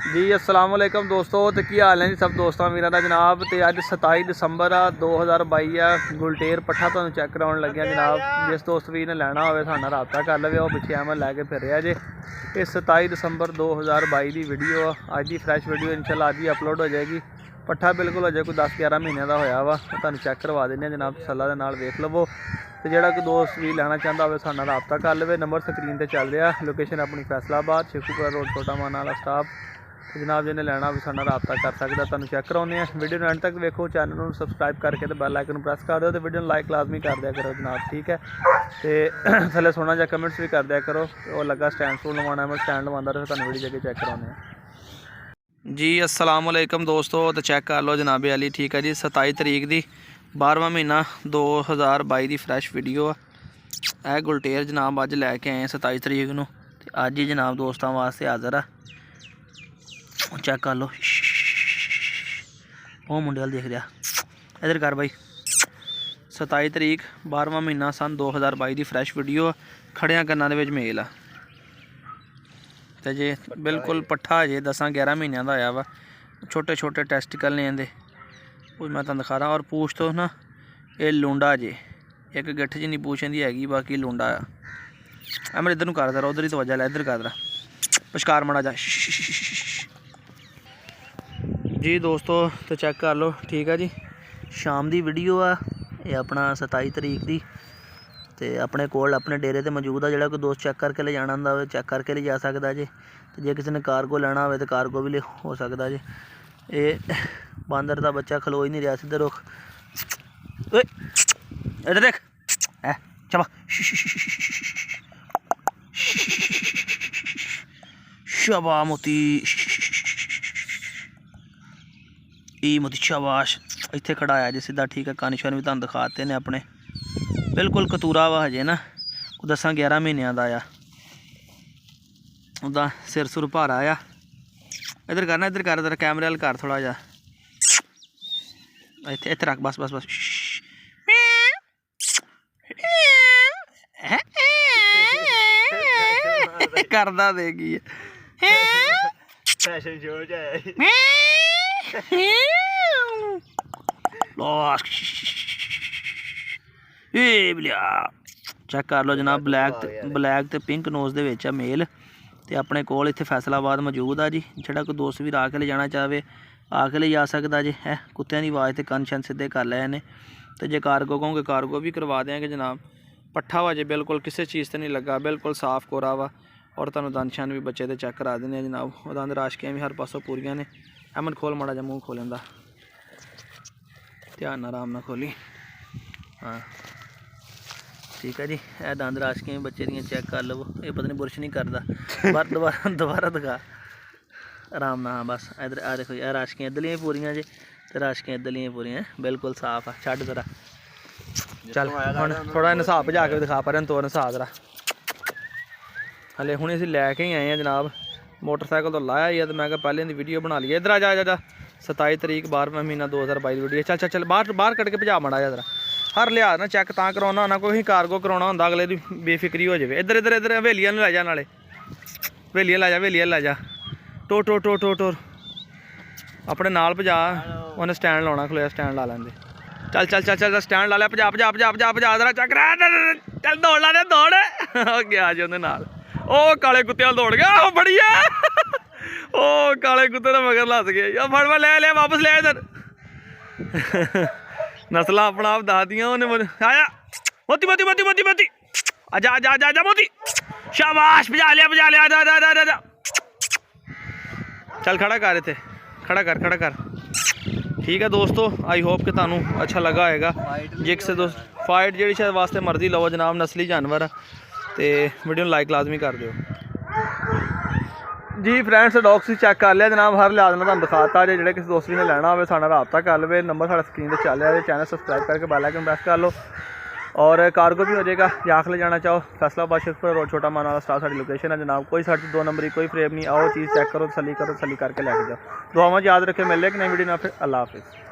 जी अस्सलाम वालेकुम दोस्तों, तो की हाल है जी सब दोस्तों मेरा दा जनाब। तो अज 27 दिसंबर 2022 है। गुलटेर पट्ठा तुहानू चैक कराउण लगे जनाब। जिस दोस्त भी ने लैना होवे साडे नाल राबता कर लवे। वो पिछे अहमद लैके फिर रहा जे। ये 27 दिसंबर 2022 की वीडियो अज की फ्रैश वीडियो इंशाल्लाह अज ही अपलोड हो जाएगी। पट्ठा बिल्कुल अजे कोई 10-11 महीने का होया वा। तुहानू चैक करवा देने जनाब, तसल्ला दे नाल वेख लवो। तो जोड़ा कोई दोस्त भी लैना चाहता हो साडे नाल राबता कर लवे। नंबर स्क्रीन पर चल रहा। लोकेशन अपनी फैसलाबाद शेखूपुरा रोड छोटा माना वाला स्टाफ। तो जनाब जिन्हें लैना भी साडे नाल राबता कर सकता। तुहानू चैक कराउने हैं। वीडियो एंड तक देखो, चैनल को सबसक्राइब करके तो बैल आइकन प्रेस कर दो। तो वीडियो लाइक लाजमी कर दिया करो जनाब, ठीक है। तो थले सोना जा कमेंट्स भी कर दिया करो। वो लगा स्टैंड स्टूल लवाना, मैं स्टैंड लवांदा रहा। तुहानू वीडियो जगह चैक कराउने हैं जी। अस्सलाम वालेकुम दोस्तों, तो चैक कर लो जनाबे अली, ठीक है जी। 27 तरीक की 12वां महीना 2022 की फ्रैश वीडियो है। गुलटेर जनाब अज लैके आए 27 तरीक नूं। अज ही जनाब दोस्तों वास्ते हाज़र है। चेक कर लो, वो मुंडे वाल देख रहा, इधर कर भाई। 27 तरीक 12वां महीना सन 2022 की फ्रैश वीडियो। खड़िया कन्ना दे विच मेल आ। तो जे बिल्कुल पट्ठा जे 10-11 महीनों का होया वा। छोटे छोटे टेस्टिकल ने इहदे, मैं तुहानू दिखा रहा। और पूछ तो ना ये लुंडा जे, एक गिट्ठ जिन्नी पूछ इहदी हैगी, बाकी लुंडा आ। मैं इधर कर दे, उधर ही तवज्जो लै, इधर कर दे पछकार मड़ा जा जी दोस्तों। तो चेक कर लो, ठीक है जी। शाम की वीडियो आ ये अपना 27 तरीक की। तो अपने कोल अपने डेरे ते मौजूद आ। जो कोई दोस्त चेक करके ले जाना होंदा चेक करके ले जा सकता जी। तो जे किसी ने कार्गो लेना हो तो कार्गो भी हो सकता जी। ये बांदर का बच्चा खलो ही नहीं रहा, सीधे रुख इधर देख चबा शबा मोती मोती शाबाश। इत्थे खड़ा आया जी सीधा, ठीक है। कान शान भी तुहानू दिखाते ने अपने, बिल्कुल कतूरा वा हजे ना, 10-11 महीनों का आ। उदा सिर सुर भारा आ। इधर करना, इधर कर, इधर कैमरे वाल कर थोड़ा जा। इत्थे इत्थे रख, बस बस बस। करदा देगी फैशन शो च चेक कर लो जनाब। ब्लैक ते पिंक नोज दे विच मेल। तो अपने कोल इत्थे फैसलाबाद मौजूद आ जी। जेड़ा कोई दोस्त भी आके ले जाना चाहे आके ले जा सकता जी है। कुत्तियां दी आवाज़ ते कन शन सीधे कर ले ने। तो जे कार्गो कहोगे कार्गो भी करवा देंगे जनाब। पट्ठा वा जे बिल्कुल किसी चीज़ से नहीं लगा, बिल्कुल साफ कोरा वा। और तुहानू दंद शन भी बच्चे दे चेक करा देने जनाब। दंद राशकियाँ भी हर पासों पूरियां ने। अहमद खोल माड़ा जा मूँह खोलन दा, ध्यान आराम ना खोली। हाँ ठीक है जी। यह दंद राशकियाँ बच्चे दियाँ चेक कर लवो। ये पता नहीं बुरश नहीं करता, बार दोबारा दिखा आराम ना। हाँ बस इधर आ देखो, यह राशकियाँ इधरलियाँ पूरियां जे, तो राशकियाँ इधरलियाँ पूरियां बिल्कुल साफ आ। छड्ड जरा चल हम थोड़ा नसाब भजा के दिखा पर तोर नसा जरा। हले हुणे असीं लैके ही आए हैं जनाब। मोटरसाइकिल तो लाया ही है, तो मैं कहा पहले इहदी वीडियो बना लीए। इधर आ जा 27 तरीक 12वां महीना 2022 वीडियो। चल चल चल बाहर कट के भजा माड़ा जा जरा। हर लिहाज ना चैक तां करवाना होना, कोई कार्गो कराउणा होंदा अगले दी बेफिक्री हो जाए। इधर इधर इधर हवेलियां लै जा, नाले हवेलियां लै जा, हवेलियां लै जा। टोर टोर टोर टोर टोर अपने नाल भजा। उन्हें स्टैंड लाउणा, खलोया स्टैंड ला लैंदे। चल चल चल चल स्टैंड ला लिया। भजा भजा भजा भजा भजा जरा चक चल दौड़ ला दे दौड़। गया जी उहदे नाल। ओ काले कुत्ते वाल दौड़ गया। ओ बड़िया ओ काले कुत्ते का मगर लस गया यार। फड़ फड़ ले वापस ले इधर। नस्ल अपना आप दस दियां उन्हें। आया मोती मोती मोती मोती मोती आजा आजा आजा आजा मोती। शाबाश भजा लिया आजा आजा आजा आजा। चल खड़ा कर, इत्थे खड़ा कर। ठीक है दोस्तों, आई होप कि तुहानू अच्छा लगा होएगा। जे किसी दोस्त फाइट जी शायद वास्ते मर्जी लवो जनाब, नस्ली जानवर है। तो वीडियो लाइक लाजमी कर दो जी। फ्रेंड्स डॉग्स भी चेक कर लिया जनाब। हर लिहाज में तुहानू दिखाता जे। किसी दोस्त भी ने लैना हो साडे नाल राबता कर लवे। नंबर साडे स्क्रीन पर चल रहा है। चैनल सबसक्राइब करके बेल आइकन प्रेस कर लो। और कार्गो भी हो जाएगा। जाख ले जाना चाहो फैसलाबाद शेखपुरा रोड छोटा माना वाला स्टाफ साडी लोकेशन है जनाब। कोई साढ़े 2 नंबरी कोई फ्रेम नहीं। आओ चीज़ चेक करो, तसली करो, तसली करके लैके जाओ। दुआवां याद रखे। मिल रहे कि नहीं वीडियो ना, फिर अल्लाह हाफिज़।